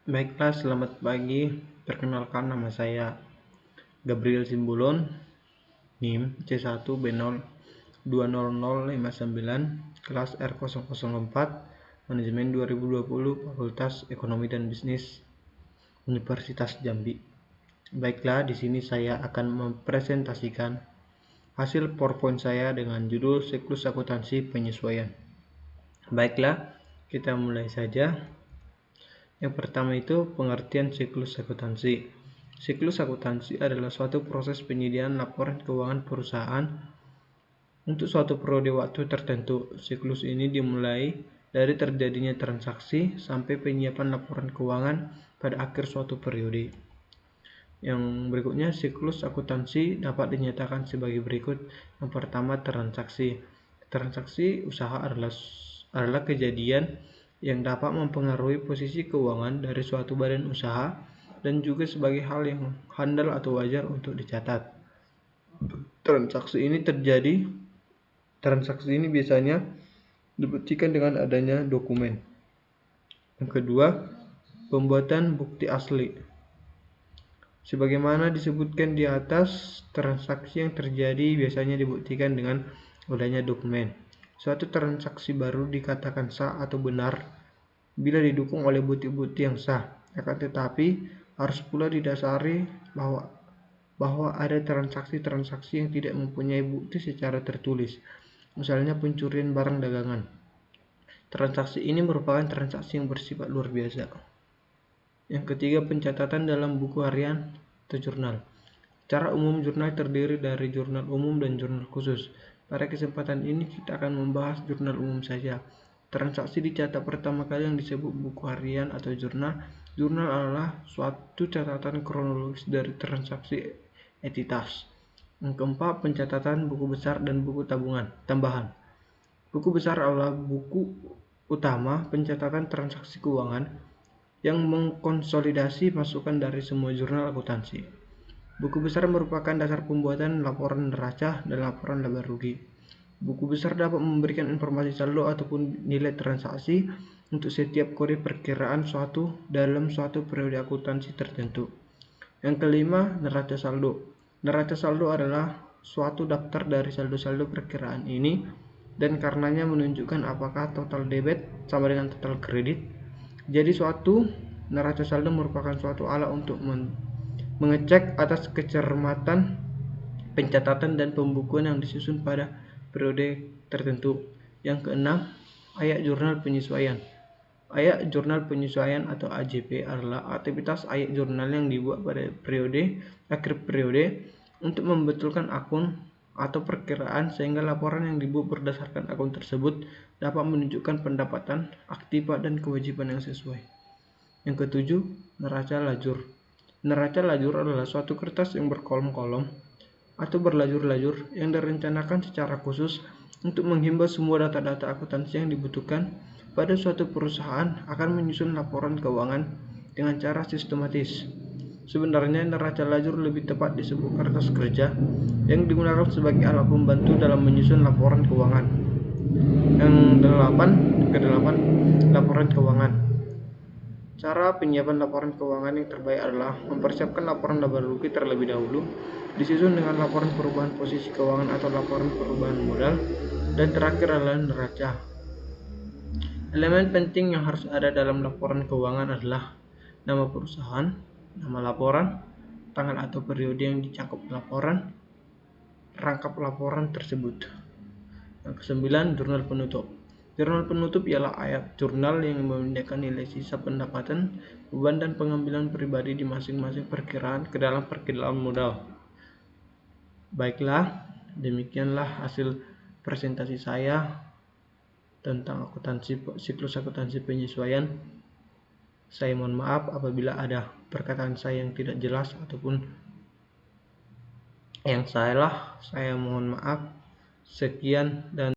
Baiklah, selamat pagi. Perkenalkan, nama saya Gabriel Simbulon, NIM C1B0200059, kelas R004, Manajemen 2020, Fakultas Ekonomi dan Bisnis, Universitas Jambi. Baiklah, di sini saya akan mempresentasikan hasil PowerPoint saya dengan judul Siklus Akuntansi Penyesuaian. Baiklah, kita mulai saja. Yang pertama itu pengertian siklus akuntansi. Siklus akuntansi adalah suatu proses penyediaan laporan keuangan perusahaan untuk suatu periode waktu tertentu. Siklus ini dimulai dari terjadinya transaksi sampai penyiapan laporan keuangan pada akhir suatu periode. Yang berikutnya, siklus akuntansi dapat dinyatakan sebagai berikut. Yang pertama, transaksi. Transaksi usaha adalah kejadian yang dapat mempengaruhi posisi keuangan dari suatu badan usaha dan juga sebagai hal yang handal atau wajar untuk dicatat. Transaksi ini biasanya dibuktikan dengan adanya dokumen. Yang kedua, pembuatan bukti asli. Sebagaimana disebutkan di atas, transaksi yang terjadi biasanya dibuktikan dengan adanya dokumen. Suatu transaksi baru dikatakan sah atau benar bila didukung oleh bukti-bukti yang sah. Akan tetapi, harus pula didasari bahwa ada transaksi-transaksi yang tidak mempunyai bukti secara tertulis. Misalnya pencurian barang dagangan. Transaksi ini merupakan transaksi yang bersifat luar biasa. Yang ketiga, pencatatan dalam buku harian atau jurnal. Secara umum, jurnal terdiri dari jurnal umum dan jurnal khusus. Pada kesempatan ini kita akan membahas jurnal umum saja. Transaksi dicatat pertama kali yang disebut buku harian atau jurnal. Jurnal adalah suatu catatan kronologis dari transaksi entitas. Yang keempat, pencatatan buku besar dan buku tambahan. Buku besar adalah buku utama pencatatan transaksi keuangan yang mengkonsolidasi masukan dari semua jurnal akuntansi. Buku besar merupakan dasar pembuatan laporan neraca dan laporan laba rugi. Buku besar dapat memberikan informasi saldo ataupun nilai transaksi untuk setiap kode perkiraan dalam suatu periode akuntansi tertentu. Yang kelima, neraca saldo. Neraca saldo adalah suatu daftar dari saldo-saldo perkiraan ini dan karenanya menunjukkan apakah total debit sama dengan total kredit. Jadi suatu neraca saldo merupakan suatu alat untuk mengecek atas kecermatan pencatatan dan pembukuan yang disusun pada periode tertentu. Yang keenam, ayat jurnal penyesuaian. Ayat jurnal penyesuaian atau AJP adalah aktivitas ayat jurnal yang dibuat pada akhir periode untuk membetulkan akun atau perkiraan sehingga laporan yang dibuat berdasarkan akun tersebut dapat menunjukkan pendapatan, aktiva, dan kewajiban yang sesuai. Yang ketujuh, neraca lajur. Neraca lajur adalah suatu kertas yang berkolom-kolom atau berlajur-lajur yang direncanakan secara khusus untuk menghimbau semua data-data akuntansi yang dibutuhkan pada suatu perusahaan akan menyusun laporan keuangan dengan cara sistematis. Sebenarnya neraca lajur lebih tepat disebut kertas kerja yang digunakan sebagai alat pembantu dalam menyusun laporan keuangan. Yang kedelapan, laporan keuangan. Cara penyiapan laporan keuangan yang terbaik adalah mempersiapkan laporan laba rugi terlebih dahulu, disusun dengan laporan perubahan posisi keuangan atau laporan perubahan modal, dan terakhir adalah neraca. Elemen penting yang harus ada dalam laporan keuangan adalah nama perusahaan, nama laporan, tanggal atau periode yang dicakup laporan, rangkap laporan tersebut. Yang kesembilan, jurnal penutup. Jurnal penutup ialah ayat jurnal yang memindahkan nilai sisa pendapatan, beban, dan pengambilan pribadi di masing-masing perkiraan ke dalam perkiraan modal. Baiklah, demikianlah hasil presentasi saya tentang siklus akuntansi penyesuaian. Saya mohon maaf apabila ada perkataan saya yang tidak jelas ataupun yang salah. Saya mohon maaf. Sekian dan